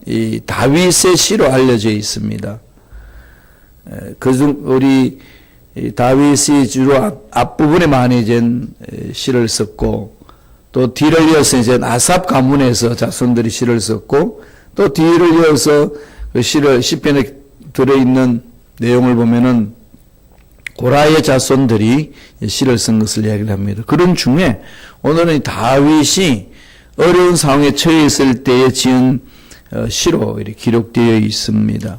이 다윗의 시로 알려져 있습니다. 그중 우리 다윗이 주로 앞부분에 많이 이제 시를 썼고, 또 뒤를 이어서 이제 아삽 가문에서 자손들이 시를 썼고, 또 뒤를 이어서 그 시편에 들어있는 내용을 보면은 고라의 자손들이 시를 쓴 것을 이야기를 합니다. 그런 중에 오늘은 다윗이 어려운 상황에 처해 있을 때에 지은 시로 이렇게 기록되어 있습니다.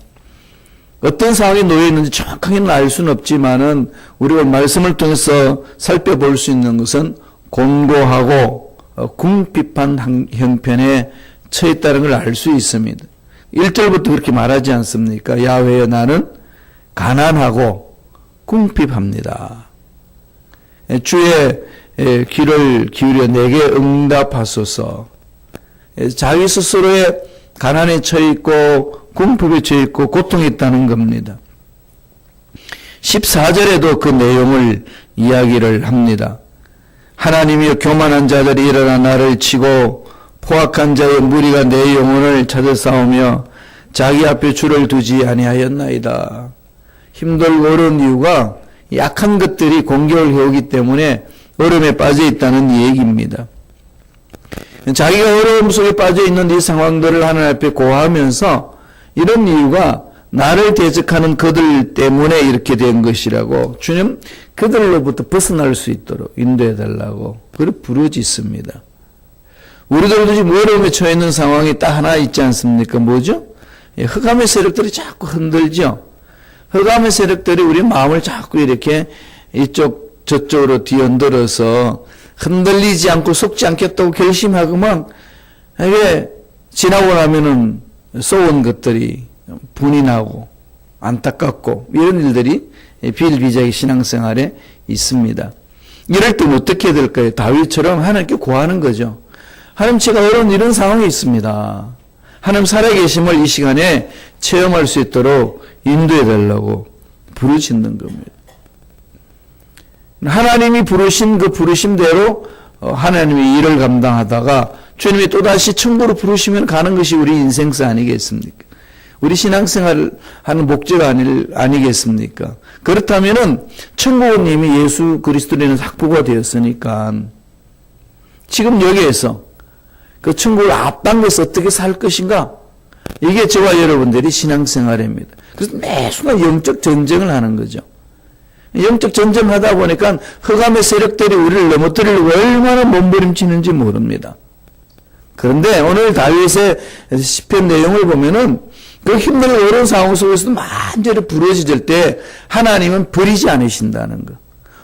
어떤 상황에 놓여 있는지 정확하게는 알 수는 없지만은 우리가 말씀을 통해서 살펴볼 수 있는 것은 곤고하고 궁핍한 형편에 처했다는 걸 알 수 있습니다. 1절부터 그렇게 말하지 않습니까? 야훼여 나는 가난하고 궁핍합니다. 주의 귀를 기울여 내게 응답하소서. 자기 스스로의 가난에 처해 있고 궁핍에 처해 있고 고통이 있다는 겁니다. 14절에도 그 내용을 이야기를 합니다. 하나님이여 교만한 자들이 일어나 나를 치고 포악한 자의 무리가 내 영혼을 찾아 싸우며 자기 앞에 주를 두지 아니하였나이다. 힘들고 어려운 이유가 약한 것들이 공격을 해오기 때문에 어려움에 빠져 있다는 얘기입니다. 자기가 어려움 속에 빠져 있는 이 상황들을 하나님 앞에 고하면서 이런 이유가 나를 대적하는 그들 때문에 이렇게 된 것이라고 주님 그들로부터 벗어날 수 있도록 인도해 달라고 그렇게 부르짖습니다. 우리들도 지금 어려움에 처해 있는 상황이 딱 하나 있지 않습니까? 뭐죠? 흑암의 세력들이 자꾸 흔들죠. 흑암의 세력들이 우리 마음을 자꾸 이렇게 이쪽 저쪽으로 뒤흔들어서 흔들리지 않고 속지 않겠다고 결심하고만 이게 지나고 나면은 쏘은 것들이 분이 나고 안타깝고 이런 일들이 비일비재하게 신앙생활에 있습니다. 이럴 때 어떻게 해야 될까요? 다윗처럼 하나님께 고하는 거죠. 하나님 제가 어려운 이런 상황이 있습니다. 하나님 살아계심을 이 시간에 체험할 수 있도록 인도해 달라고 부르짖는 겁니다. 하나님이 부르신 그 부르심대로 하나님의 일을 감당하다가 주님이 또다시 천국으로 부르시면 가는 것이 우리 인생사 아니겠습니까? 우리 신앙생활을 하는 목적 아니겠습니까? 그렇다면은 천국은 이미 예수 그리스도라는 확보가 되었으니까 지금 여기에서 그 천국을 앞당겨서 어떻게 살 것인가? 이게 저와 여러분들이 신앙생활입니다. 그래서 매 순간 영적 전쟁을 하는 거죠. 영적 전쟁하다 보니까 흑암의 세력들이 우리를 넘어뜨리려고 얼마나 몸부림치는지 모릅니다. 그런데 오늘 다윗의 시편 내용을 보면은 그 힘들고 어려운 상황 속에서도 완전히 부러지질 때 하나님은 버리지 않으신다는 거.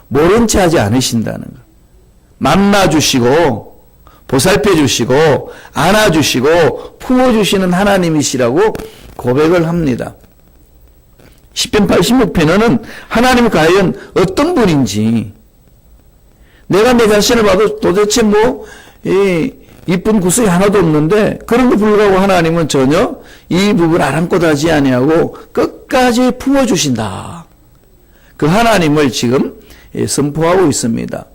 모른 채 하지 않으신다는 거. 만나주시고 보살펴주시고 안아주시고 품어주시는 하나님이시라고 고백을 합니다. 시편 86편에는 하나님이 과연 어떤 분인지 내가 내 자신을 봐도 도대체 이쁜 구석이 하나도 없는데 그런데 불구하고 하나님은 전혀 이 부분을 아랑곳하지 아니하고 끝까지 품어주신다. 그 하나님을 지금 선포하고 있습니다.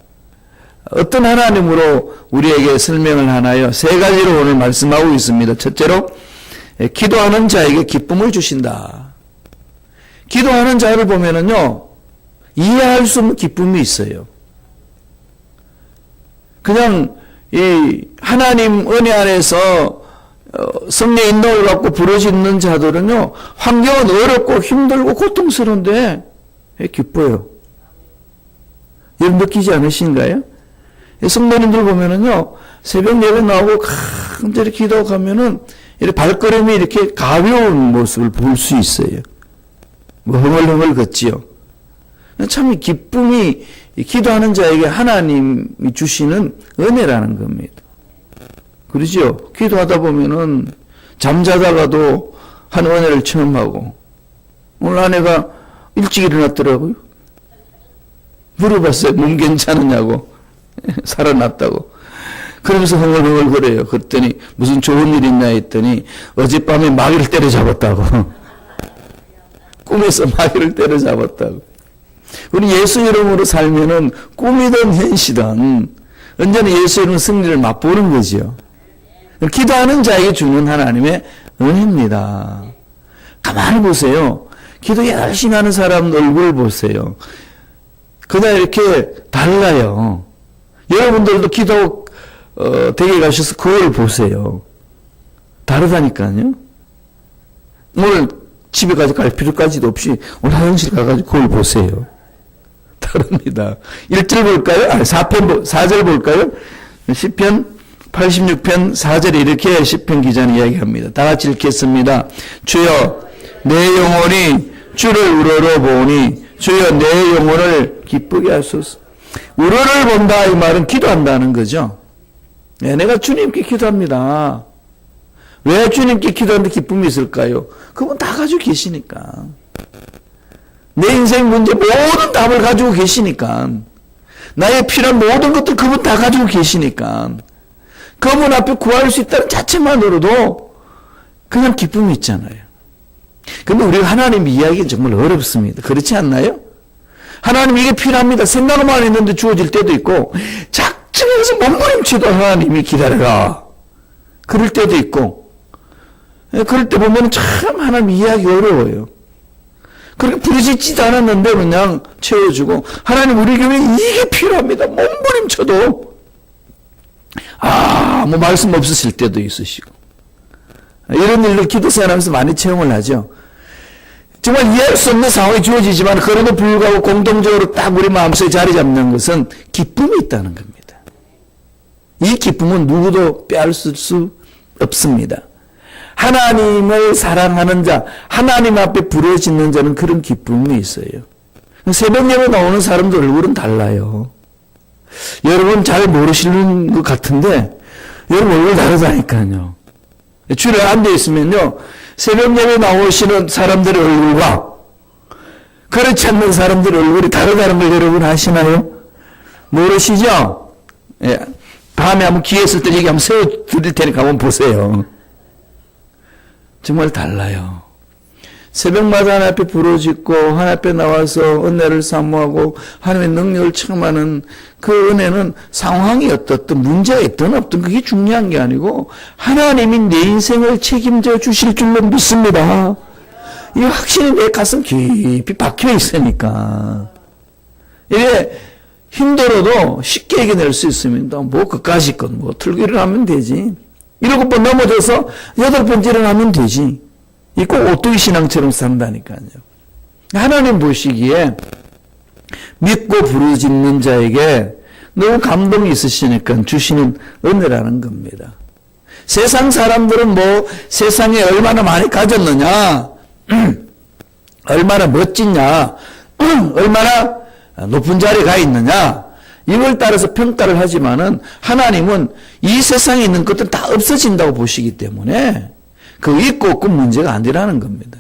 어떤 하나님으로 우리에게 설명을 하나요? 세 가지로 오늘 말씀하고 있습니다. 첫째로 기도하는 자에게 기쁨을 주신다. 기도하는 자를 보면은요 이해할 수 없는 기쁨이 있어요. 그냥 이 하나님 은혜 안에서 성령 인도를 받고 부르짖는 자들은요 환경은 어렵고 힘들고 고통스러운데 기뻐요. 여러분 느끼지 않으신가요? 성도님들 보면은요 새벽 예배 나오고 간절히 기도하면은 이렇게 발걸음이 이렇게 가벼운 모습을 볼 수 있어요. 뭐 흥얼흥얼 걷지요. 참 기쁨이 기도하는 자에게 하나님이 주시는 은혜라는 겁니다. 그러죠? 기도하다 보면은 잠자다가도 한 은혜를 체험하고 오늘 아내가 일찍 일어났더라고요. 물어봤어요. 몸 괜찮으냐고. 살아났다고. 그러면서 흥얼흥얼 거려요. 그랬더니 무슨 좋은 일 있나 했더니 어젯밤에 마귀를 때려잡았다고. 꿈에서 마귀를 때려잡았다고. 우리 예수 이름으로 살면은 꿈이든 현시든 언제나 예수 이름 승리를 맛보는 거죠. 기도하는 자에게 주는 하나님의 은혜입니다. 가만히 보세요. 기도 열심히 하는 사람 얼굴 보세요. 그냥 이렇게 달라요. 여러분들도 기도 댁에 가셔서 거울 보세요. 다르다니까요. 오늘 집에까지 갈 필요까지도 없이 오늘 화장실 가가지고 거울 보세요. 다릅니다. 1절 볼까요? 4절 볼까요? 시편 86편 4절에 이렇게 시편 기자는 이야기합니다. 다 같이 읽겠습니다. 주여 내 영혼이 주를 우러러보니 주여 내 영혼을 기쁘게 하소서. 우러를 본다 이 말은 기도한다는 거죠. 네, 내가 주님께 기도합니다. 왜 주님께 기도하는데 기쁨이 있을까요? 그분 다 가지고 계시니까. 내 인생 문제 모든 답을 가지고 계시니까. 나의 필요한 모든 것들 그분 다 가지고 계시니까. 그분 앞에 구할 수 있다는 자체만으로도 그냥 기쁨이 있잖아요. 근데 우리가 하나님 이야기는 정말 어렵습니다. 그렇지 않나요? 하나님 이게 필요합니다. 생각만 했는데 주어질 때도 있고 작정해서 몸부림치도 하나님이 기다려라. 그럴 때도 있고 그럴 때 보면 참 하나님 이해하기 어려워요. 그렇게 부르짖지도 않았는데 그냥 채워주고 하나님 우리 교회에 이게 필요합니다. 몸부림쳐도 뭐 말씀 없으실 때도 있으시고 이런 일로 기도 생활하면서 많이 체험을 하죠. 정말 이해할 수 없는 상황이 주어지지만 그럼에도 불구하고 공동적으로 딱 우리 마음속에 자리 잡는 것은 기쁨이 있다는 겁니다. 이 기쁨은 누구도 빼앗을 수 없습니다. 하나님을 사랑하는 자, 하나님 앞에 부르짖는 자는 그런 기쁨이 있어요. 새벽 예배 나오는 사람들 얼굴은 달라요. 여러분 잘 모르시는 것 같은데 여러분 얼굴 다르다니까요. 주일에 앉아있으면요 새벽 예배 나오시는 사람들의 얼굴과 그렇지 않는 사람들의 얼굴이 다르다는 걸 여러분 아시나요? 모르시죠? 예. 밤에 한번 기회 있을 때 얘기 한번 세워드릴 테니까 한번 보세요. 정말 달라요. 새벽마다 하나님 앞에 부르짖고 하나님 앞에 나와서 은혜를 사모하고 하나님의 능력을 체험하는 그 은혜는 상황이 어떻든 문제가 있든 없든 그게 중요한 게 아니고 하나님이 내 인생을 책임져 주실 줄로 믿습니다. 이 확신이 내 가슴 깊이 박혀 있으니까 이게 힘들어도 쉽게 이겨낼 수 있습니다. 뭐 그까짓 건 뭐 틀고 일어나면 되지. 7번 넘어져서 8번째 일어나면 되지. 이 꼭 오뚜기 신앙처럼 산다니까요. 하나님 보시기에 믿고 부르짖는 자에게 너무 감동이 있으시니까 주시는 은혜라는 겁니다. 세상 사람들은 뭐 세상에 얼마나 많이 가졌느냐, 얼마나 멋지냐, 얼마나 높은 자리에 가 있느냐, 이걸 따라서 평가를 하지만은 하나님은 이 세상에 있는 것들은 다 없어진다고 보시기 때문에 그 있고 없고 문제가 아니라는 겁니다.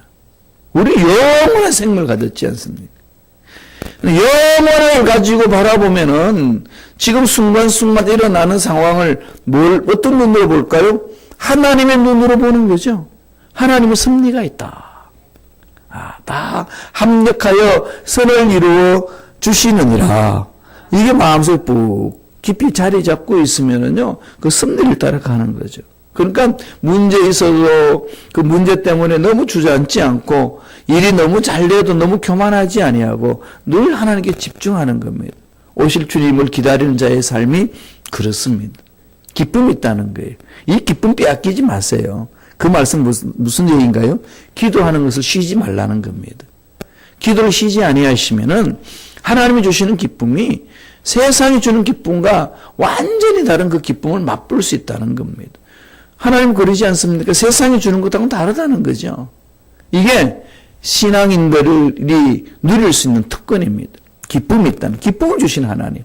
우리 영원한 생명을 가졌지 않습니까? 영원을 가지고 바라보면은 지금 순간순간 일어나는 상황을 어떤 눈으로 볼까요? 하나님의 눈으로 보는 거죠. 하나님은 섭리가 있다. 다 합력하여 선을 이루어 주시느니라. 이게 마음속에 푹 깊이 자리 잡고 있으면은요, 그 섭리를 따라가는 거죠. 그러니까 문제 있어도 그 문제 때문에 너무 주저앉지 않고 일이 너무 잘 돼도 너무 교만하지 아니하고 늘 하나님께 집중하는 겁니다. 오실 주님을 기다리는 자의 삶이 그렇습니다. 기쁨이 있다는 거예요. 이 기쁨 빼앗기지 마세요. 그 말씀 무슨 얘기인가요? 기도하는 것을 쉬지 말라는 겁니다. 기도를 쉬지 아니하시면은 하나님이 주시는 기쁨이 세상이 주는 기쁨과 완전히 다른 그 기쁨을 맛볼 수 있다는 겁니다. 하나님 그러지 않습니까? 세상이 주는 것하고는 다르다는 거죠. 이게 신앙인들이 누릴 수 있는 특권입니다. 기쁨이 있다는, 기쁨을 주신 하나님.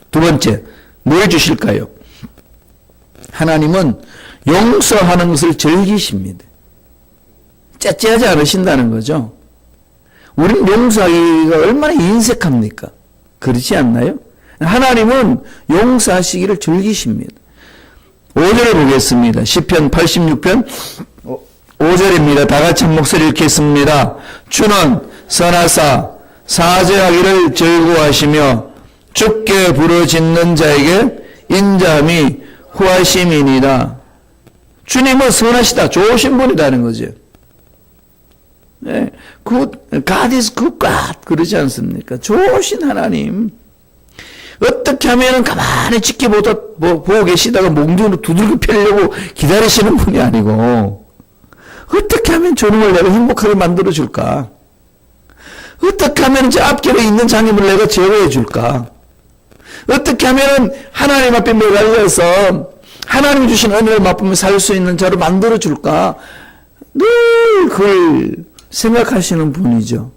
두 번째, 뭘 주실까요? 하나님은 용서하는 것을 즐기십니다. 째째하지 않으신다는 거죠. 우리는 용서하기가 얼마나 인색합니까? 그렇지 않나요? 하나님은 용서하시기를 즐기십니다. 5절을 보겠습니다. 시편 86편 5절입니다. 다 같이 한 목소리 읽겠습니다. 주는 선하사 사죄하기를 즐거워하시며 주께 부르짖는 자에게 인자함이 후하심이니라. 주님은 선하시다, 좋으신 분이라는 거죠. 네, God is good God 그러지 않습니까? 좋으신 하나님. 어떻게 하면은 가만히 보고 계시다가 몽둥이로 두들겨 패려고 기다리시는 분이 아니고, 어떻게 하면 저놈을 내가 행복하게 만들어줄까? 어떻게 하면 저 앞길에 있는 장애물을 내가 제어해 줄까? 어떻게 하면 하나님 앞에 매달려서 하나님 주신 은혜를 맛보며 살 수 있는 자로 만들어 줄까? 늘 그걸 생각하시는 분이죠.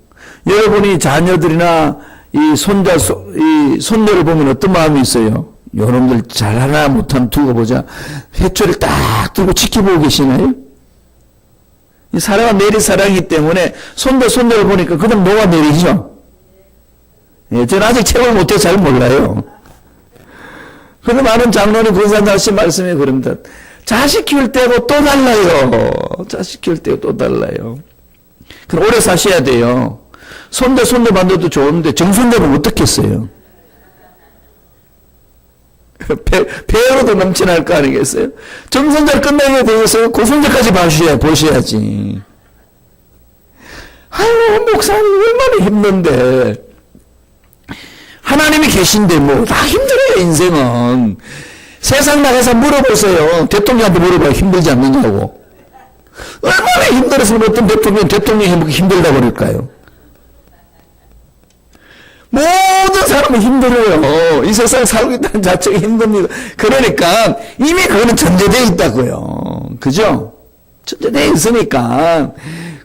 여러분이 자녀들이나 이 손녀를 보면 어떤 마음이 있어요? 여러분들 잘하나 못하나 두고 보자. 회초리를 딱 들고 지켜보고 계시나요? 이 사랑은 내리사랑이기 때문에 손녀를 보니까 그다음 녹아내리죠. 예, 저는 아직 책을 못해서 잘 몰라요. 그런데 많은 장로님 권사님 하신 말씀이 그럽니다. 자식 키울 때하고 또 달라요. 자식 키울 때하고 또 달라요. 그럼 오래 사셔야 돼요. 손녀 만들어도 좋은데 정손녀는 어떻겠어요? 배로도 넘쳐날 거 아니겠어요? 정손자를 끝나게 되어서 고손자까지 보셔야지. 아유, 목사님 얼마나 힘든데. 하나님이 계신데 뭐 다 힘들어요, 인생은. 세상 나가서 물어보세요. 대통령한테 물어봐요. 힘들지 않느냐고. 얼마나 힘들어서 어떤 대통령이 힘들다고 그럴까요? 모든 사람은 힘들어요. 이 세상에 살고 있다는 자체가 힘듭니다. 그러니까 이미 그거는 전제되어 있다고요. 그죠? 전제되어 있으니까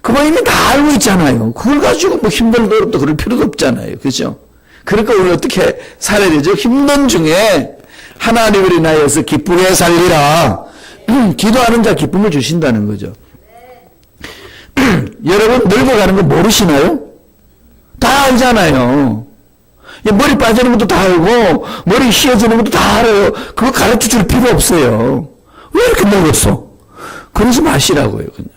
그거 이미 다 알고 있잖아요. 그걸 가지고 뭐 힘들고 어렵다 그럴 필요도 없잖아요. 그죠? 그러니까 우리 어떻게 살아야 되죠? 힘든 중에 하나님을 인하여서 기쁘게 살리라. 기도하는 자 기쁨을 주신다는 거죠. 여러분 늙어가는 거 모르시나요? 다 알잖아요. 머리 빠지는 것도 다 알고 머리 휘어지는 것도 다 알아요. 그거 가르쳐 줄 필요 없어요. 왜 이렇게 늙었어? 그러지 마시라고요. 그냥.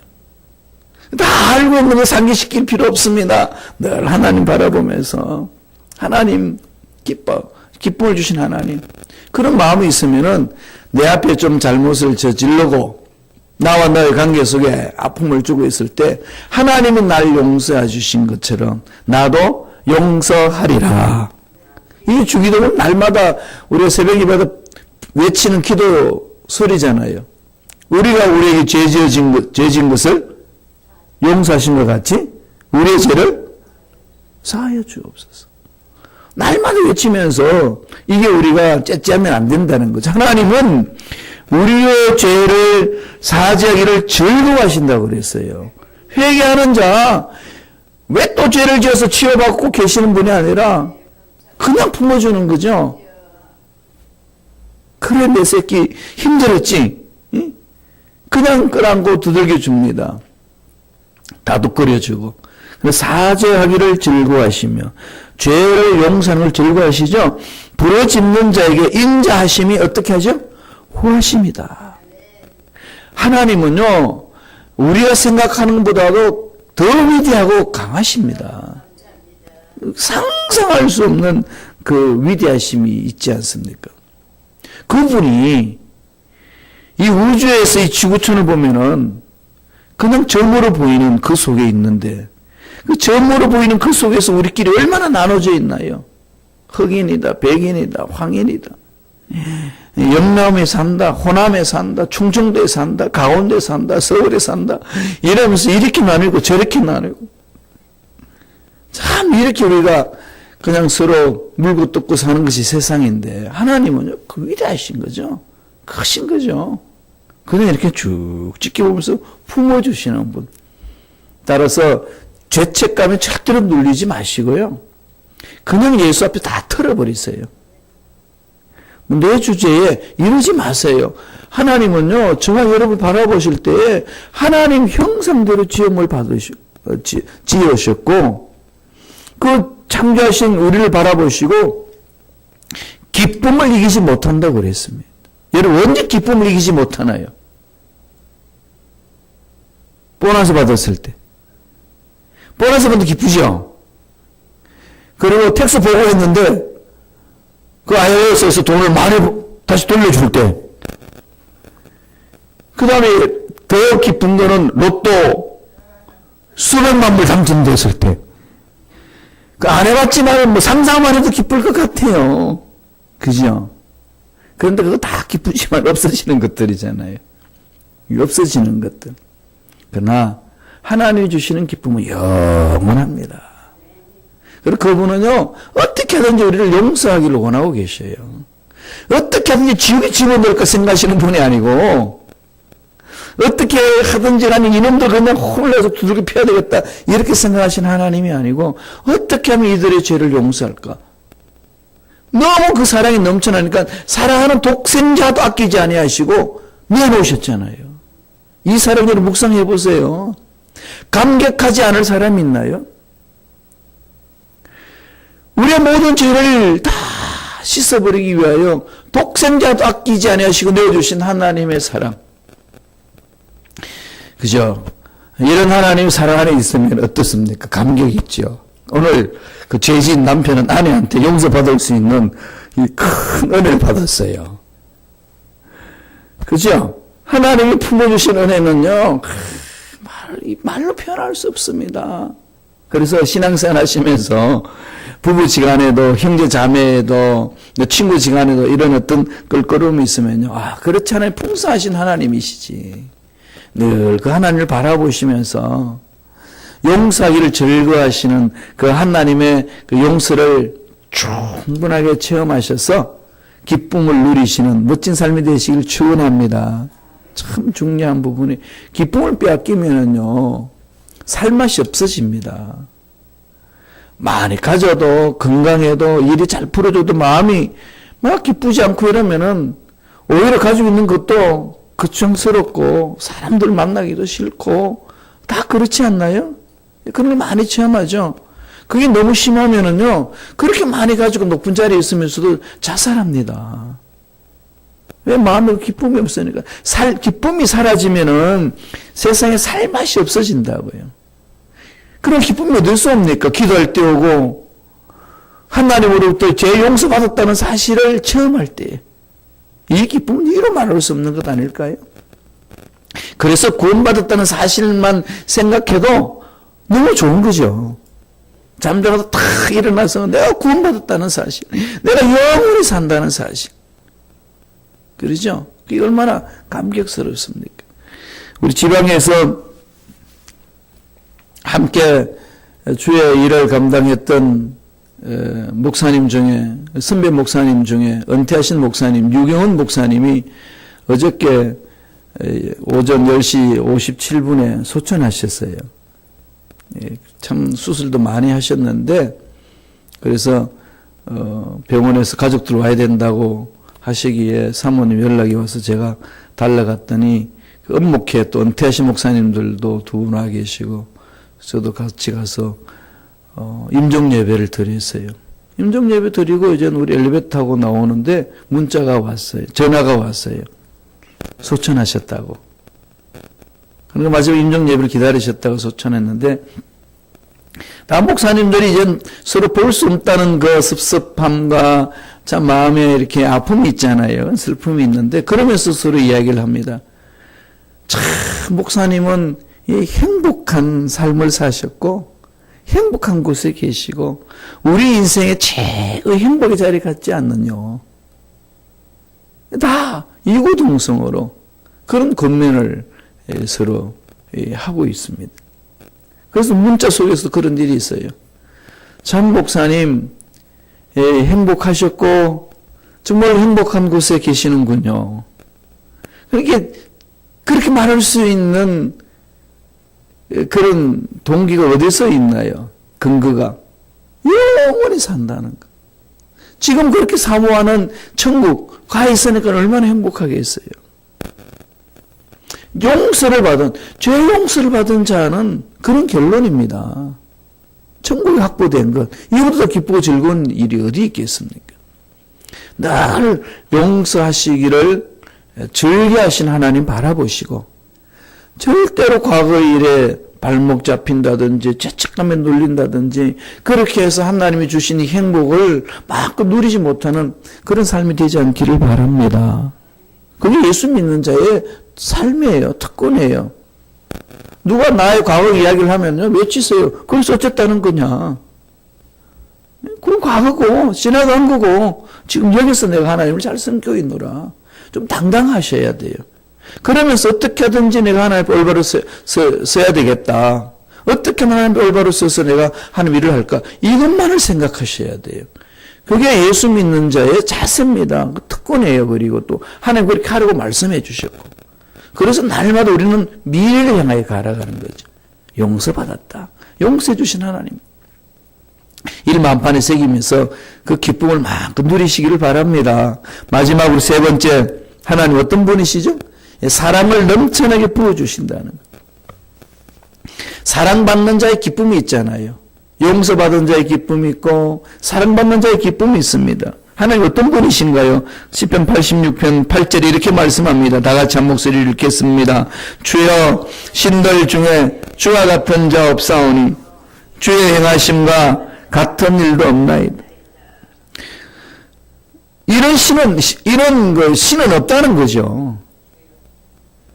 다 알고 있는 거 상기시킬 필요 없습니다. 늘 하나님 바라보면서 하나님 기쁨을 주신 하나님. 그런 마음이 있으면은 내 앞에 좀 잘못을 저지르고 나와 너의 관계 속에 아픔을 주고 있을 때 하나님은 날 용서해 주신 것처럼 나도 용서하리라. 이 주기도는 날마다 우리가 새벽 예배마다 외치는 기도 소리잖아요. 우리가 우리에게 죄 지은 것을 용서하신 것 같이 우리의 죄를 사하여 주옵소서. 날마다 외치면서 이게 우리가 째째하면 안 된다는 거죠. 하나님은 우리의 죄를 사죄하기를 즐거워하신다고 그랬어요. 회개하는 자, 왜 또 죄를 지어서 치유받고 계시는 분이 아니라 그냥 품어주는 거죠. 그래 내 새끼 힘들었지? 그냥 끌어안고 두들겨 줍니다. 다독거려주고. 사죄하기를 즐거워하시며 죄를 용서하는 걸 즐거워하시죠. 부러짓는 자에게 인자하심이 어떻게 하죠? 후하십니다. 하나님은요 우리가 생각하는 것보다도 더 위대하고 강하십니다. 상상할 수 없는 그 위대하심이 있지 않습니까? 그분이 이 우주에서 이 지구촌을 보면은 그냥 점으로 보이는 그 속에 있는데 그 점으로 보이는 그 속에서 우리끼리 얼마나 나눠져 있나요? 흑인이다, 백인이다, 황인이다. 영남에 산다, 호남에 산다, 충청도에 산다, 강원도에 산다, 서울에 산다. 이러면서 이렇게 나누고 저렇게 나누고. 참 이렇게 우리가 그냥 서로 물고 뜯고 사는 것이 세상인데 하나님은요, 그 위대하신 거죠. 크신 거죠. 그냥 이렇게 쭉 지켜보면서 품어주시는 분. 따라서 죄책감에 절대로 눌리지 마시고요. 그냥 예수 앞에 다 털어버리세요. 내 주제에 이러지 마세요. 하나님은요, 저와 여러분 바라보실 때에 하나님 형상대로 지음을 지으셨고, 그 창조하신 우리를 바라보시고, 기쁨을 이기지 못한다고 그랬습니다. 여러분, 언제 기쁨을 이기지 못하나요? 보너스 받았을 때. 보너스 받으면 기쁘죠? 그리고 텍스 보고했는데, 그 IRS에서 돈을 많이 다시 돌려줄 때, 그 다음에 더 기쁜 거는 로또 수백만 불 당첨됐을 때. 그 안 해봤지만 뭐 상상만 해도 기쁠 것 같아요. 그죠? 그런데 그거 다 기쁘지만 없어지는 것들이잖아요. 없어지는 것들. 그러나 하나님이 주시는 기쁨은 영원합니다. 그리고 그분은요, 어떻게 하든지 우리를 용서하기를 원하고 계셔요. 어떻게 하든지 지옥에 집어넣을까 생각하시는 분이 아니고, 어떻게 하든지 나는 이놈들 그냥 홀려서 두들겨 패야 되겠다 이렇게 생각하시는 하나님이 아니고, 어떻게 하면 이들의 죄를 용서할까? 너무 그 사랑이 넘쳐나니까 사랑하는 독생자도 아끼지 아니하시고 내놓으셨잖아요. 이 사랑을 묵상해 보세요. 감격하지 않을 사람이 있나요? 우리의 모든 죄를 다 씻어버리기 위하여 독생자도 아끼지 아니하시고 내어주신 하나님의 사랑. 그죠? 이런 하나님 사랑 안에 있으면 어떻습니까? 감격이 있죠. 오늘 그 죄진 남편은 아내한테 용서받을 수 있는 이 큰 은혜를 받았어요. 그죠? 하나님이 품어주신 은혜는요, 말로 표현할 수 없습니다. 그래서 신앙생활 하시면서 부부지간에도 형제자매에도 친구지간에도 이런 어떤 껄끄러움이 있으면요, 그렇지 않아요. 풍성하신 하나님이시지. 늘 그 하나님을 바라보시면서 용서하기를 즐거워하시는 그 하나님의 그 용서를 충분하게 체험하셔서 기쁨을 누리시는 멋진 삶이 되시길 축원합니다. 참 중요한 부분이, 기쁨을 빼앗기면은요, 살맛이 없어집니다. 많이 가져도, 건강해도, 일이 잘 풀어져도 마음이 막 기쁘지 않고 이러면은 오히려 가지고 있는 것도 걱정스럽고 사람들 만나기도 싫고 다 그렇지 않나요? 그런 걸 많이 체험하죠. 그게 너무 심하면은요, 그렇게 많이 가지고 높은 자리에 있으면서도 자살합니다. 왜? 마음에 기쁨이 없으니까. 기쁨이 사라지면은 세상에 살 맛이 없어진다고요. 그런 기쁨이 어딜 수 없습니까? 기도할 때 오고, 하나님으로부터 죄 용서받았다는 사실을 체험할 때, 이 기쁨은 이로 말할 수 없는 것 아닐까요? 그래서 구원받았다는 사실만 생각해도 너무 좋은 거죠. 잠자다가 탁 일어나서 내가 구원받았다는 사실, 내가 영원히 산다는 사실. 그러죠? 그게 얼마나 감격스럽습니까? 우리 지방에서 함께 주의 일을 감당했던 목사님 중에, 선배 목사님 중에 은퇴하신 목사님, 유경은 목사님이 어저께 오전 10시 57분에 소천하셨어요. 참 수술도 많이 하셨는데, 그래서 병원에서 가족들 와야 된다고 하시기에 사모님 연락이 와서 제가 달려갔더니 은목회 또 은퇴하신 목사님들도 두 분 와 계시고 저도 같이 가서 임종 예배를 드렸어요. 임종 예배 드리고 이제 우리 엘리베이터 타고 나오는데 문자가 왔어요. 전화가 왔어요. 소천하셨다고. 그러니까 마지막 임종 예배를 기다리셨다고 소천했는데, 남 목사님들이 이제 서로 볼 수 없다는 그 섭섭함과 참 마음에 이렇게 아픔이 있잖아요. 슬픔이 있는데, 그러면서 서로 이야기를 합니다. 참, 목사님은 이 행복한 삶을 사셨고, 행복한 곳에 계시고, 우리 인생의 최고의 행복의 자리 같지 않느냐. 다 이고동성으로 그런 권면을 서로 하고 있습니다. 그래서 문자 속에서 그런 일이 있어요. 참 목사님 행복하셨고 정말 행복한 곳에 계시는군요. 그렇게 말할 수 있는 그런 동기가 어디서 있나요? 근거가 영원히 산다는 것. 지금 그렇게 사모하는 천국 가 있으니까 얼마나 행복하겠어요. 죄 용서를 받은 자는 그런 결론입니다. 천국이 확보된 것, 이보다 기쁘고 즐거운 일이 어디 있겠습니까? 늘 용서하시기를 즐겨하신 하나님 바라보시고, 절대로 과거의 일에 발목 잡힌다든지 죄책감에 눌린다든지 그렇게 해서 하나님이 주신 이 행복을 마음껏 누리지 못하는 그런 삶이 되지 않기를 바랍니다. 그게 예수 믿는 자의 삶이에요. 특권이에요. 누가 나의 과거 이야기를 하면요, 외치세요. 그래서 어쨌다는 거냐. 그건 과거고, 지나간 거고, 지금 여기서 내가 하나님을 잘 섬기고 있노라. 좀 당당하셔야 돼요. 그러면서 어떻게 하든지 내가 하나님을 올바로 써야 되겠다. 어떻게 하나님을 올바로 써서 내가 하나님 일을 할까? 이것만을 생각하셔야 돼요. 그게 예수 믿는 자의 자세입니다. 특권이에요. 그리고 또 하나님 그렇게 하라고 말씀해 주셨고. 그래서 날마다 우리는 미래를 향하여 가라가는 거죠. 용서받았다. 용서해 주신 하나님. 일 만판에 새기면서 그 기쁨을 마음껏 누리시기를 바랍니다. 마지막으로 세 번째, 하나님 어떤 분이시죠? 사랑을 넘쳐나게 부어주신다는 것. 사랑받는 자의 기쁨이 있잖아요. 용서받은 자의 기쁨이 있고 사랑받는 자의 기쁨이 있습니다. 하나님 어떤 분이신가요? 시편 86편 8절에 이렇게 말씀합니다. 다 같이 한 목소리를 읽겠습니다. 주여 신들 중에 주와 같은 자 없사오니 주의 행하심과 같은 일도 없나이다. 이런 신은 없다는 거죠.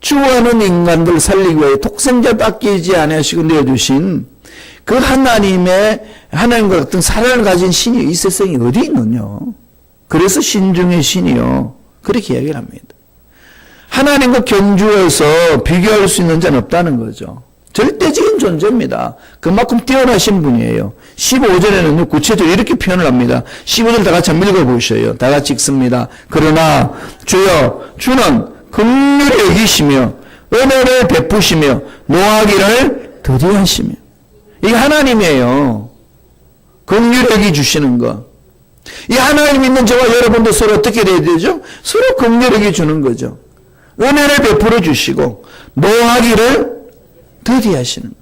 주와는 인간들 살리기 위해 독생자 뺏기지 아니하시고 내어주신 그 하나님과 같은 사랑을 가진 신이 이 세상에 어디 있느냐. 그래서 신 중의 신이요. 그렇게 이야기를 합니다. 하나님과 경주해서 비교할 수 있는 자는 없다는 거죠. 절대적인 존재입니다. 그만큼 뛰어나신 분이에요. 15절에는 구체적으로 이렇게 표현을 합니다. 15절 다 같이 한번 읽어보셔요. 다 같이 읽습니다. 그러나 주여 주는 긍휼히 여기시며 은혜를 베푸시며 노하기를 더디하시며. 이게 하나님이에요. 긍휼히 여기주시는 거. 이 하나님 있는 저와 여러분도 서로 어떻게 돼야 되죠? 서로 긍휼히 여기주는 거죠. 은혜를 베풀어 주시고 노하기를 더디하시는 거예요.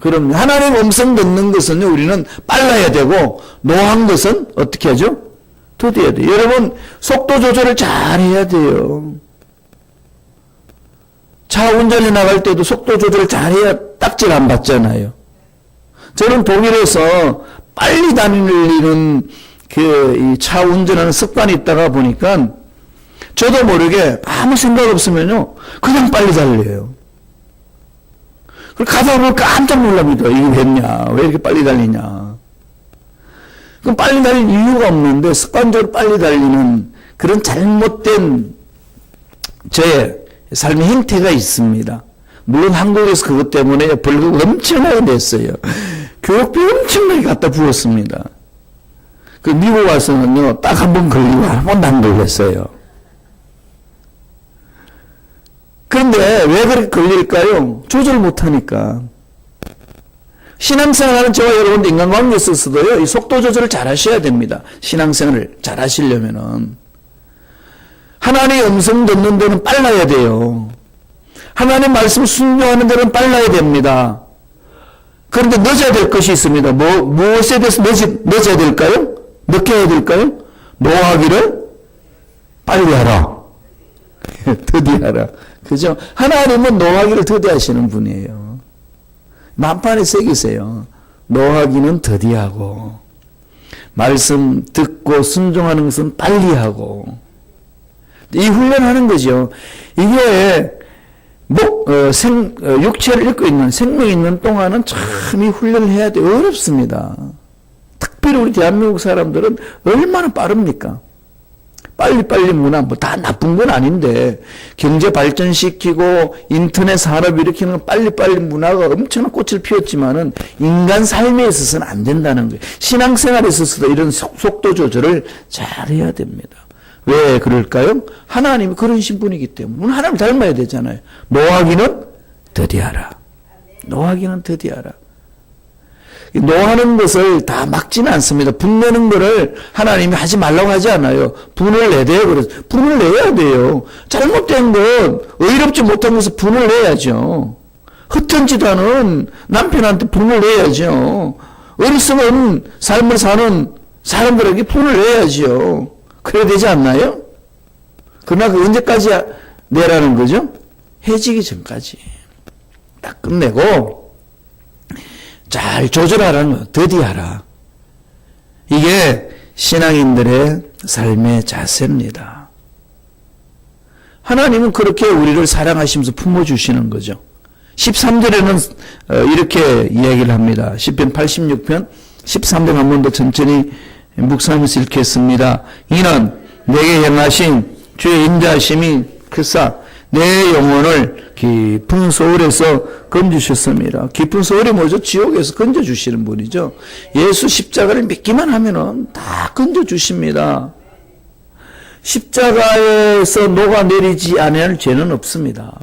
그럼 하나님 음성 듣는 것은 우리는 빨라야 되고 노한 것은 어떻게 하죠? 더디해야 돼요. 여러분 속도 조절을 잘 해야 돼요. 차 운전해 나갈 때도 속도 조절을 잘 해야 딱지를 안 받잖아요. 저는 독일에서 빨리 다니는 이 차 운전하는 습관이 있다가 보니까 저도 모르게 아무 생각 없으면요 그냥 빨리 달려요. 가다 보면 깜짝 놀랍니다. 이게 왜냐? 왜 이렇게 빨리 달리냐? 그럼 빨리 달릴 이유가 없는데 습관적으로 빨리 달리는 그런 잘못된 저의 삶의 행태가 있습니다. 물론 한국에서 그것 때문에 벌금 엄청나게 냈어요. 교육비 엄청나게 갖다 부었습니다. 그 미국 와서는요 딱 한 번 걸리고 한 번도 안 걸렸어요. 그런데 왜 그렇게 걸릴까요? 조절 못하니까. 신앙생활하는 저와 여러분도 인간관계에 있어서도요, 이 속도 조절을 잘 하셔야 됩니다. 신앙생활을 잘 하시려면은. 하나님의 음성 듣는 데는 빨라야 돼요. 하나님 말씀 순종하는 데는 빨라야 됩니다. 그런데 늦어야 될 것이 있습니다. 무엇에 대해서 늦어야 될까요? 늦게 해야 될까요? 노하기를 빨리 하라. 더디하라. 그죠? 하나님은 노하기를 더디하시는 분이에요. 만판에 새기세요. 노하기는 더디하고 말씀 듣고 순종하는 것은 빨리 하고 이 훈련하는 거죠. 이게 육체를 입고 있는 생명이 있는 동안은 참 이 훈련을 해야 돼. 어렵습니다. 특별히 우리 대한민국 사람들은 얼마나 빠릅니까? 빨리빨리 문화, 다 나쁜 건 아닌데, 경제 발전시키고, 인터넷 산업 일으키는 건 빨리빨리 문화가 엄청난 꽃을 피웠지만은, 인간 삶에 있어서는 안 된다는 거예요. 신앙생활에 있어서도 이런 속도 조절을 잘 해야 됩니다. 왜 그럴까요? 하나님이 그런 신분이기 때문에. 하나님을 닮아야 되잖아요. 노하기는 더디하라. 노하기는 더디하라. 노하는 것을 다 막지는 않습니다. 분내는 거를 하나님이 하지 말라고 하지 않아요. 분을 내대요. 그래서 분을 내야 돼요. 잘못된 것, 의롭지 못한 것을 분을 내야죠. 흩어지다는 남편한테 분을 내야죠. 어리석은 삶을 사는 사람들에게 분을 내야죠. 그래야 되지 않나요? 그러나 그 언제까지 내라는 거죠? 해지기 전까지. 딱 끝내고 잘 조절하라는 거, 더디하라. 이게 신앙인들의 삶의 자세입니다. 하나님은 그렇게 우리를 사랑하시면서 품어주시는 거죠. 13절에는 이렇게 이야기를 합니다. 시편 86편 13절 한 번 더 천천히 묵상하면서 읽겠습니다. 이는 내게 행하신 주의 인자하심이 크사 내 영혼을 깊은 소울에서 건지셨습니다. 깊은 소울이 뭐죠? 지옥에서 건져주시는 분이죠. 예수 십자가를 믿기만 하면은 다 건져주십니다. 십자가에서 녹아내리지 않을 죄는 없습니다.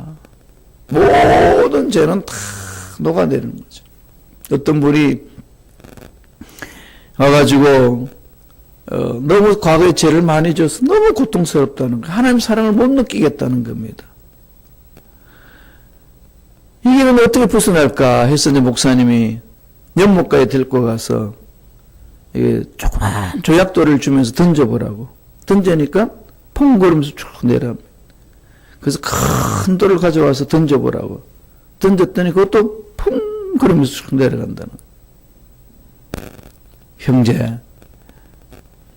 모든 죄는 다 녹아내리는 거죠. 어떤 분이 와가지고 너무 과거에 죄를 많이 져서 너무 고통스럽다는 거예요. 하나님 사랑을 못 느끼겠다는 겁니다. 이게 어떻게 벗어날까 해서 이제 목사님이 연못가에 데리고 가서 조그만 조약돌을 주면서 던져보라고. 던지니까 펑 그러면서 쭉 내려갑니다. 그래서 큰 돌을 가져와서 던져보라고. 던졌더니 그것도 펑 그러면서 쭉 내려간다는 거예요. 형제,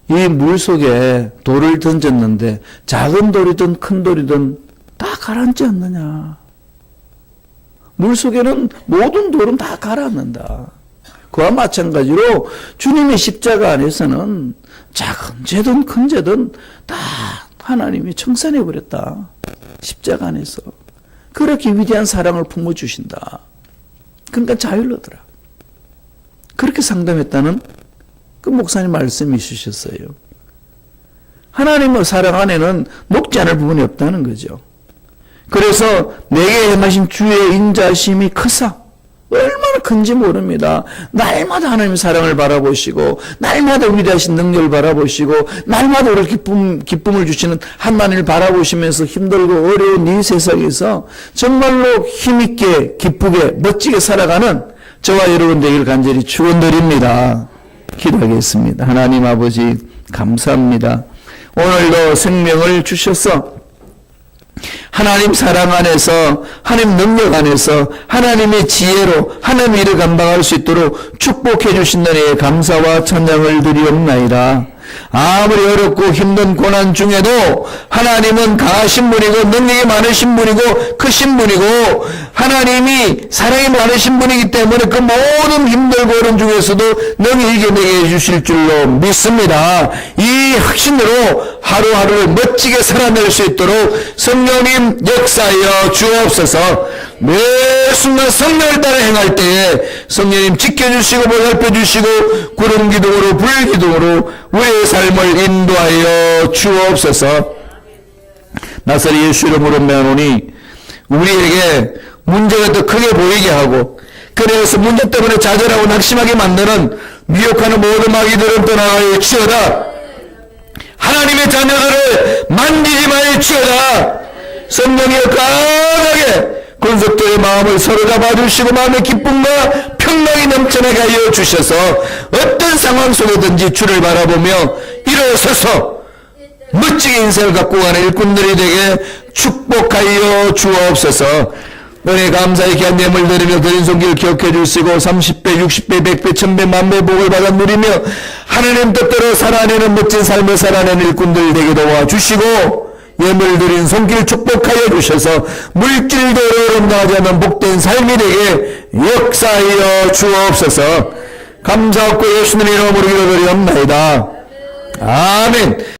이 물 속에 돌을 던졌는데 작은 돌이든 큰 돌이든 다 가라앉지 않느냐. 물 속에는 모든 돌은 다 가라앉는다. 그와 마찬가지로 주님의 십자가 안에서는 작은 죄든 큰 죄든 다 하나님이 청산해 버렸다. 십자가 안에서. 그렇게 위대한 사랑을 품어주신다. 그러니까 자유로더라. 그렇게 상담했다는 그 목사님 말씀이 있으셨어요. 하나님의 사랑 안에는 녹지 않을 부분이 없다는 거죠. 그래서 내게 행하신 주의 인자심이 크사 얼마나 큰지 모릅니다. 날마다 하나님의 사랑을 바라보시고 날마다 위대하신 능력을 바라보시고 날마다 우리 기쁨을 주시는 하나님을 바라보시면서 힘들고 어려운 이 세상에서 정말로 힘있게 기쁘게 멋지게 살아가는 저와 여러분 되기를 간절히 축원드립니다. 기도하겠습니다. 하나님 아버지 감사합니다. 오늘도 생명을 주셔서 하나님 사랑 안에서 하나님 능력 안에서 하나님의 지혜로 하나님의 일을 감당할 수 있도록 축복해 주신 은혜에 감사와 찬양을 드리옵나이다. 아무리 어렵고 힘든 고난 중에도 하나님은 강하신 분이고 능력이 많으신 분이고 크신 분이고 하나님이 사랑이 많으신 분이기 때문에 그 모든 힘들고 어려움 중에서도 능히 이겨내게 해주실 줄로 믿습니다. 이 확신으로 하루하루를 멋지게 살아낼 수 있도록 성령님 역사하여 주옵소서. 매 순간 성령을 따라 행할 때에 성령님 지켜주시고 보살펴주시고 구름기둥으로 불기둥으로 우리의 삶을 인도하여 주옵소서. 나사렛 예수 이름으로 명하노니 우리에게 문제가 더 크게 보이게 하고 그래서 문제 때문에 좌절하고 낙심하게 만드는 미혹하는 모든 마귀들은 떠나가여 치어다. 하나님의 자녀들을 만지지 마여 치어다. 성령이 강하게 권속들의 마음을 사로잡아 주시고 마음의 기쁨과 평강이 넘쳐나게 하여 주셔서 어떤 상황 속에든지 주를 바라보며 일어서서 멋지게 인생을 갖고 가는 일꾼들이 되게 축복하여 주옵소서. 은혜 감사의 귀한 예물 드리며 드린 손길 기억해 주시고 30배, 60배, 100배, 1000배, 만배 복을 받아 누리며 하나님 뜻대로 살아내는 멋진 삶을 살아내는 일꾼들 되게 도와주시고 예물 드린 손길 축복하여 주셔서 물질도 어려움 나지 않는 복된 삶이 되게 역사하여 주옵소서. 감사하고 예수님의 이름으로 기도드리옵나이다. 아멘.